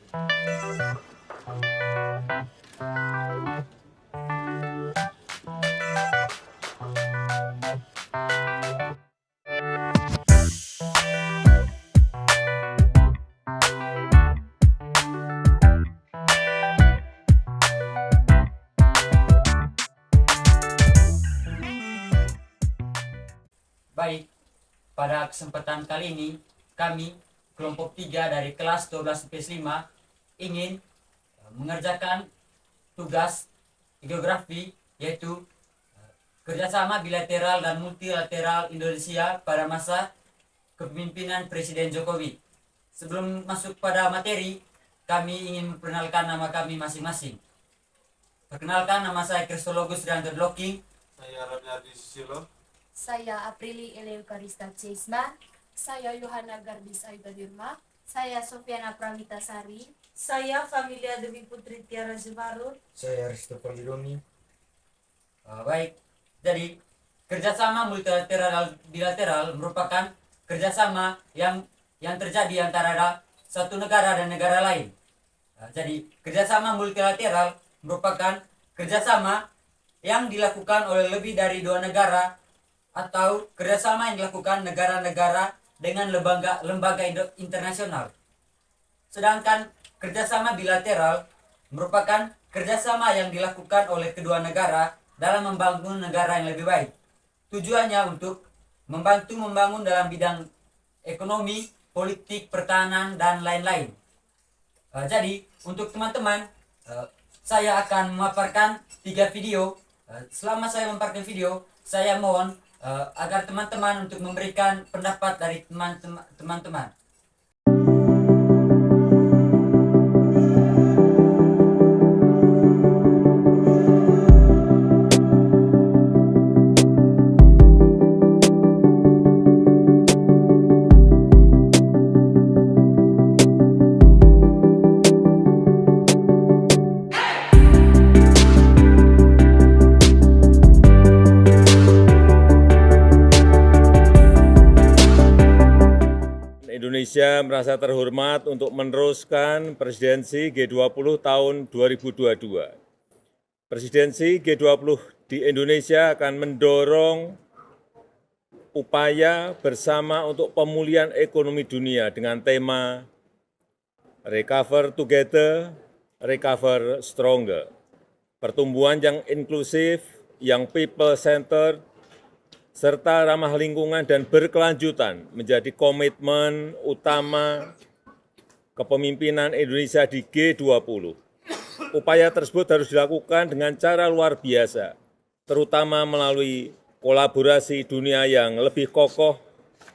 Baik, pada kesempatan kali ini kami kelompok 3 dari kelas 12 IPS 5 ingin mengerjakan tugas geografi, yaitu kerjasama bilateral dan multilateral Indonesia pada masa kepemimpinan Presiden Jokowi. Sebelum masuk pada materi, kami ingin memperkenalkan nama kami masing-masing. Perkenalkan, nama saya Kristologus Rianto Dloking. Saya Ramyardi Susilo. Saya Aprili Eleukarista Cisma. Saya Yohana Gardis Aitadirma. Saya Sofiana Pramitasari. Saya Familia Dewi Putri Tiara Zebarut. Saya Risto Polidoni. Baik, jadi kerjasama multilateral bilateral merupakan kerjasama yang terjadi antara satu negara dan negara lain. Jadi kerjasama multilateral merupakan kerjasama yang dilakukan oleh lebih dari dua negara atau kerjasama yang dilakukan negara-negara dengan lembaga internasional. Sedangkan kerjasama bilateral merupakan kerjasama yang dilakukan oleh kedua negara dalam membangun negara yang lebih baik. Tujuannya untuk membantu membangun dalam bidang ekonomi, politik, pertahanan, dan lain-lain. Jadi untuk teman-teman, saya akan memaparkan 3 video. Selama saya memaparkan video, saya mohon agar teman-teman untuk memberikan pendapat dari teman-teman. Indonesia merasa terhormat untuk meneruskan presidensi G20 tahun 2022. Presidensi G20 di Indonesia akan mendorong upaya bersama untuk pemulihan ekonomi dunia dengan tema Recover Together, Recover Stronger. Pertumbuhan yang inklusif, yang people-centered, serta ramah lingkungan dan berkelanjutan menjadi komitmen utama kepemimpinan Indonesia di G20. Upaya tersebut harus dilakukan dengan cara luar biasa, terutama melalui kolaborasi dunia yang lebih kokoh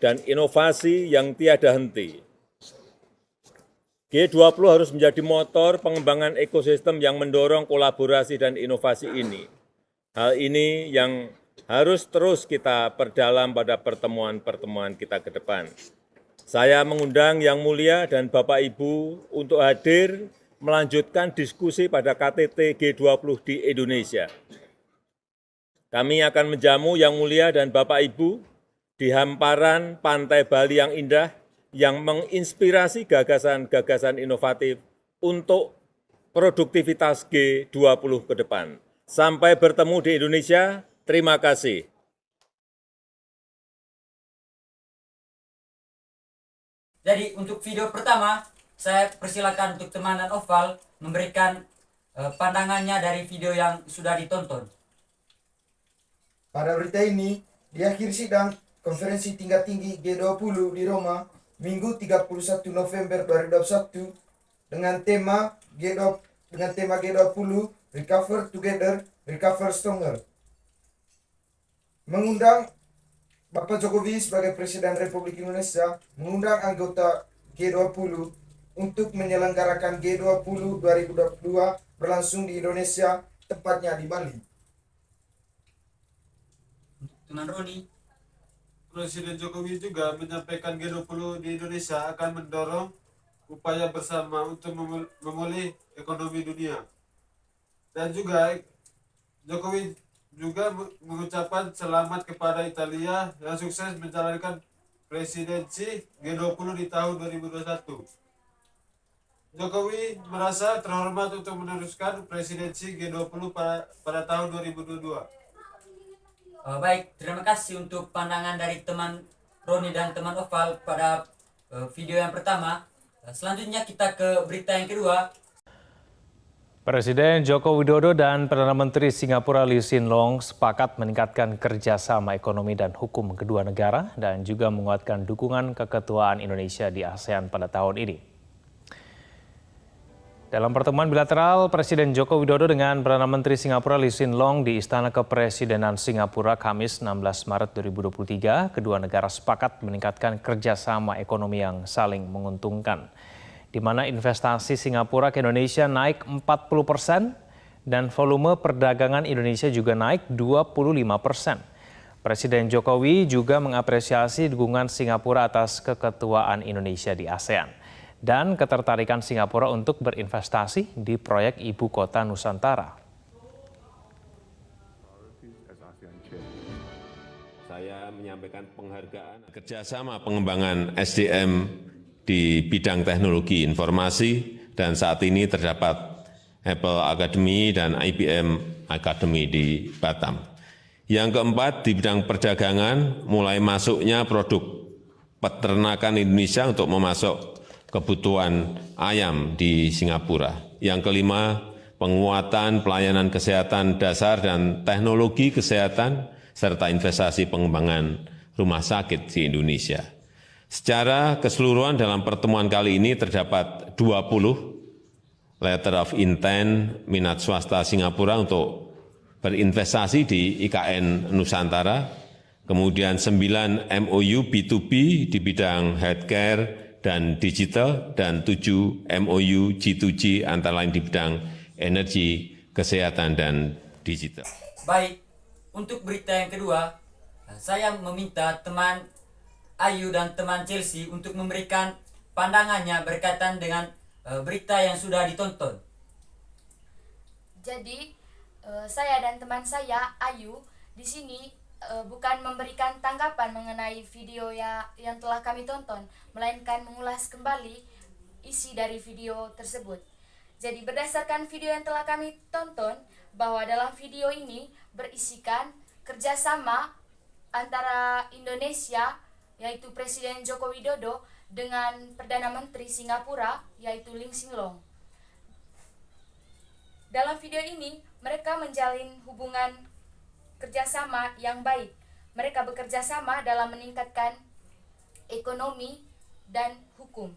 dan inovasi yang tiada henti. G20 harus menjadi motor pengembangan ekosistem yang mendorong kolaborasi dan inovasi ini. Hal ini yang harus terus kita perdalam pada pertemuan-pertemuan kita ke depan. Saya mengundang Yang Mulia dan Bapak Ibu untuk hadir melanjutkan diskusi pada KTT G20 di Indonesia. Kami akan menjamu Yang Mulia dan Bapak Ibu di hamparan pantai Bali yang indah yang menginspirasi gagasan-gagasan inovatif untuk produktivitas G20 ke depan. Sampai bertemu di Indonesia. Terima kasih. Jadi untuk video pertama, saya persilakan untuk teman dan Oval memberikan pandangannya dari video yang sudah ditonton. Pada berita ini, di akhir sidang konferensi tingkat tinggi G20 di Roma, Minggu 31 November 2021, dengan tema G20 Recover Together, Recover Stronger. Mengundang Bapak Jokowi sebagai Presiden Republik Indonesia, mengundang anggota G20 untuk menyelenggarakan G20 2022 berlangsung di Indonesia, tepatnya di Bali. Teman Roni. Presiden Jokowi juga menyampaikan G20 di Indonesia akan mendorong upaya bersama untuk memulih ekonomi dunia. Dan juga Jokowi juga mengucapkan selamat kepada Italia yang sukses menjalankan presidensi G20 di tahun 2021. Jokowi merasa terhormat untuk meneruskan presidensi G20 pada tahun 2022. Baik, terima kasih untuk pandangan dari teman Roni dan teman Oval pada video yang pertama. Selanjutnya kita ke berita yang kedua. Presiden Joko Widodo dan Perdana Menteri Singapura Lee Hsien Loong sepakat meningkatkan kerjasama ekonomi dan hukum kedua negara dan juga menguatkan dukungan keketuaan Indonesia di ASEAN pada tahun ini. Dalam pertemuan bilateral Presiden Joko Widodo dengan Perdana Menteri Singapura Lee Hsien Loong di Istana Kepresidenan Singapura Kamis 16 Maret 2023, kedua negara sepakat meningkatkan kerjasama ekonomi yang saling menguntungkan, di mana investasi Singapura ke Indonesia naik 40% dan volume perdagangan Indonesia juga naik 25%. Presiden Jokowi juga mengapresiasi dukungan Singapura atas keketuaan Indonesia di ASEAN dan ketertarikan Singapura untuk berinvestasi di proyek Ibu Kota Nusantara. Saya menyampaikan penghargaan kerjasama pengembangan SDM di bidang teknologi informasi, dan saat ini terdapat Apple Academy dan IBM Academy di Batam. Yang keempat, di bidang perdagangan, mulai masuknya produk peternakan Indonesia untuk memasok kebutuhan ayam di Singapura. Yang kelima, penguatan pelayanan kesehatan dasar dan teknologi kesehatan, serta investasi pengembangan rumah sakit di Indonesia. Secara keseluruhan dalam pertemuan kali ini terdapat 20 letter of intent minat swasta Singapura untuk berinvestasi di IKN Nusantara, kemudian 9 MOU B2B di bidang healthcare dan digital, dan 7 MOU G2G antara lain di bidang energi, kesehatan, dan digital. Baik, untuk berita yang kedua, saya meminta teman Ayu dan teman Chelsea untuk memberikan pandangannya berkaitan dengan berita yang sudah ditonton. Jadi saya dan teman saya Ayu di sini bukan memberikan tanggapan mengenai video yang telah kami tonton, melainkan mengulas kembali isi dari video tersebut. Jadi berdasarkan video yang telah kami tonton, bahwa dalam video ini berisikan kerjasama antara Indonesia, yaitu Presiden Joko Widodo, dengan Perdana Menteri Singapura, yaitu Lee Hsien Loong. Dalam video ini, mereka menjalin hubungan kerjasama yang baik. Mereka bekerja sama dalam meningkatkan ekonomi dan hukum.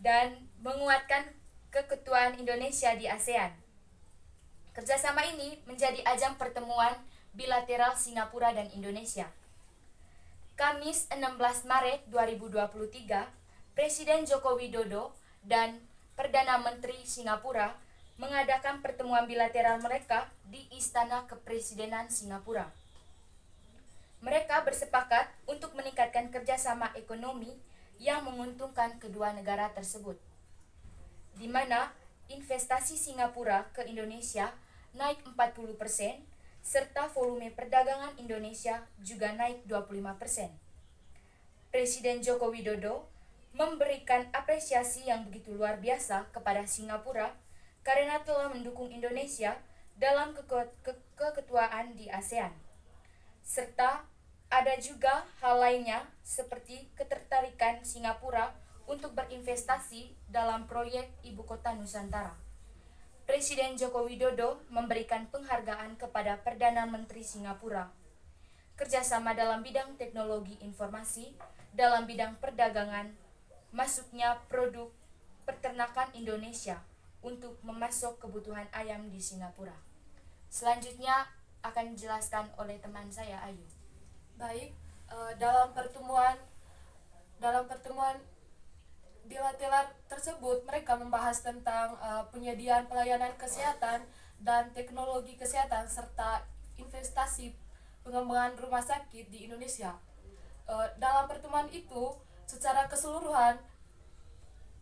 Dan menguatkan keketuaan Indonesia di ASEAN. Kerjasama ini menjadi ajang pertemuan bilateral Singapura dan Indonesia. Kamis 16 Maret 2023, Presiden Joko Widodo dan Perdana Menteri Singapura mengadakan pertemuan bilateral mereka di Istana Kepresidenan Singapura. Mereka bersepakat untuk meningkatkan kerjasama ekonomi yang menguntungkan kedua negara tersebut, di mana investasi Singapura ke Indonesia naik 40%, serta volume perdagangan Indonesia juga naik 25%. Presiden Joko Widodo memberikan apresiasi yang begitu luar biasa kepada Singapura karena telah mendukung Indonesia dalam keketuaan di ASEAN. Serta ada juga hal lainnya seperti ketertarikan Singapura untuk berinvestasi dalam proyek Ibu Kota Nusantara. Presiden Joko Widodo memberikan penghargaan kepada Perdana Menteri Singapura. Kerjasama dalam bidang teknologi informasi, dalam bidang perdagangan, masuknya produk peternakan Indonesia untuk memasok kebutuhan ayam di Singapura. Selanjutnya akan dijelaskan oleh teman saya Ayu. Baik, dalam pertemuan bilateral tersebut mereka membahas tentang penyediaan pelayanan kesehatan dan teknologi kesehatan serta investasi pengembangan rumah sakit di Indonesia. Dalam pertemuan itu secara keseluruhan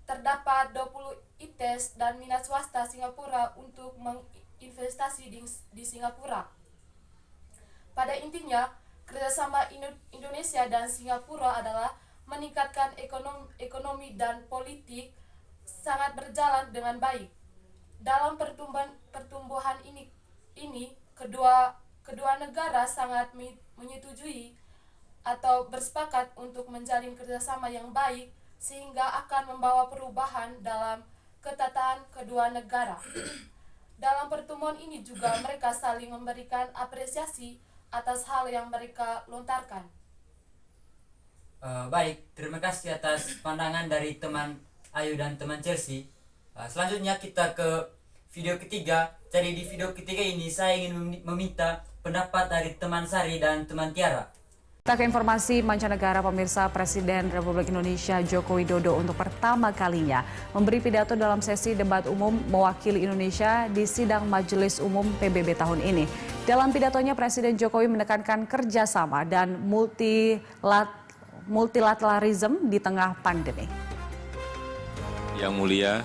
terdapat 20 ITES dan minat swasta Singapura untuk menginvestasi di Singapura. Pada intinya, kerjasama Indonesia dan Singapura adalah meningkatkan ekonomi dan politik sangat berjalan dengan baik. Dalam pertumbuhan ini kedua negara sangat menyetujui atau bersepakat untuk menjalin kerjasama yang baik sehingga akan membawa perubahan dalam ketataan kedua negara. Dalam pertemuan ini juga mereka saling memberikan apresiasi atas hal yang mereka lontarkan. Baik, terima kasih atas pandangan dari teman Ayu dan teman Chelsea. Selanjutnya kita ke video ketiga. Jadi di video ketiga ini saya ingin meminta pendapat dari teman Sari dan teman Tiara. Kita ke informasi mancanegara, pemirsa. Presiden Republik Indonesia Joko Widodo untuk pertama kalinya memberi pidato dalam sesi debat umum mewakili Indonesia di sidang Majelis Umum PBB tahun ini. Dalam pidatonya, Presiden Jokowi menekankan kerjasama dan multilateralisme di tengah pandemi. Yang mulia,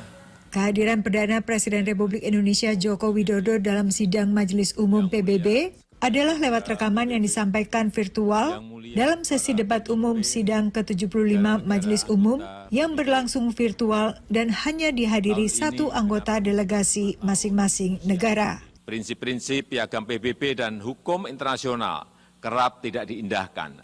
kehadiran Perdana Presiden Republik Indonesia Joko Widodo dalam sidang Majelis Umum PBB adalah lewat rekaman yang disampaikan virtual dalam sesi debat umum sidang ke-75 Majelis Umum yang berlangsung virtual dan hanya dihadiri satu anggota delegasi masing-masing negara. prinsip-prinsip piagam PBB dan hukum internasional kerap tidak diindahkan.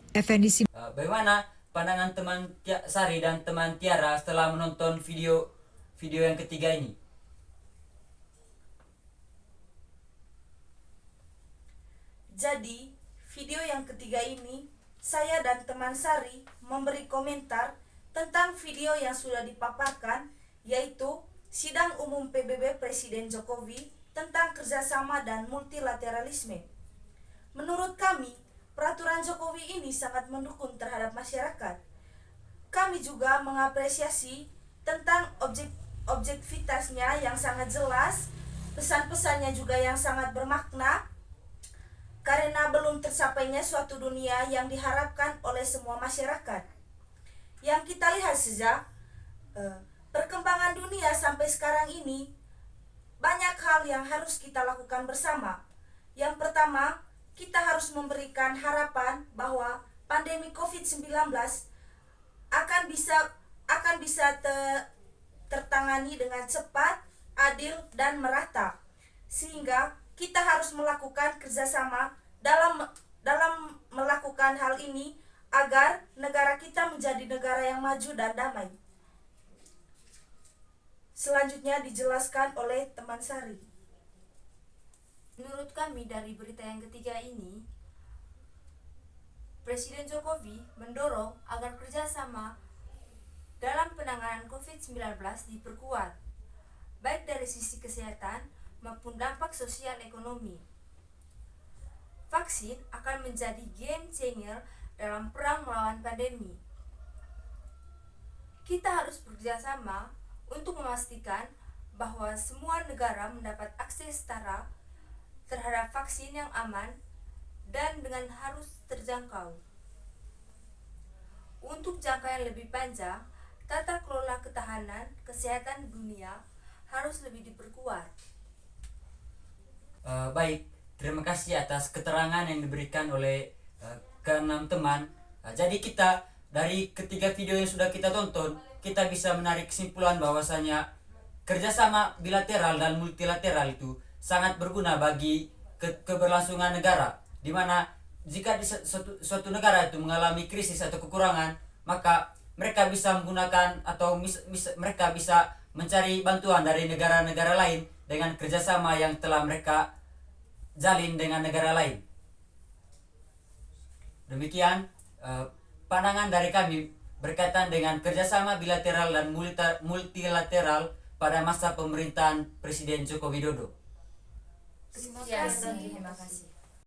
Bagaimana pandangan teman Sari dan teman Tiara setelah menonton video yang ketiga ini? Jadi, video yang ketiga ini, saya dan teman Sari memberi komentar tentang video yang sudah dipaparkan, yaitu Sidang Umum PBB Presiden Jokowi tentang kerjasama dan multilateralisme. Menurut kami, peraturan Jokowi ini sangat mendukung terhadap masyarakat. Kami juga mengapresiasi tentang objektivitasnya yang sangat jelas, pesan-pesannya juga yang sangat bermakna, karena belum tersapainya suatu dunia yang diharapkan oleh semua masyarakat. Yang kita lihat sejak perkembangan dunia sampai sekarang ini, banyak hal yang harus kita lakukan bersama. Yang pertama, kita harus memberikan harapan bahwa pandemi COVID-19 akan bisa tertangani dengan cepat, adil, dan merata. Sehingga kita harus melakukan kerjasama dalam melakukan hal ini agar negara kita menjadi negara yang maju dan damai. Selanjutnya dijelaskan oleh teman Sari. Menurut kami dari berita yang ketiga ini, Presiden Jokowi mendorong agar kerjasama dalam penanganan COVID-19 diperkuat, baik dari sisi kesehatan maupun dampak sosial ekonomi. Vaksin akan menjadi game changer dalam perang melawan pandemi. Kita harus bekerjasama untuk memastikan bahwa semua negara mendapat akses setara terhadap vaksin yang aman dan dengan harus terjangkau. Untuk jangka yang lebih panjang, tata kelola ketahanan kesehatan dunia harus lebih diperkuat. Baik, terima kasih atas keterangan yang diberikan oleh keenam teman. Jadi kita dari ketiga video yang sudah kita tonton, kita bisa menarik kesimpulan bahwasanya kerjasama bilateral dan multilateral itu sangat berguna bagi keberlangsungan negara, di mana jika di suatu negara itu mengalami krisis atau kekurangan, maka mereka bisa menggunakan atau mereka bisa mencari bantuan dari negara-negara lain dengan kerjasama yang telah mereka jalin dengan negara lain. Demikian pandangan dari kami berkaitan dengan kerjasama bilateral dan multilateral pada masa pemerintahan Presiden Joko Widodo. Terima kasih.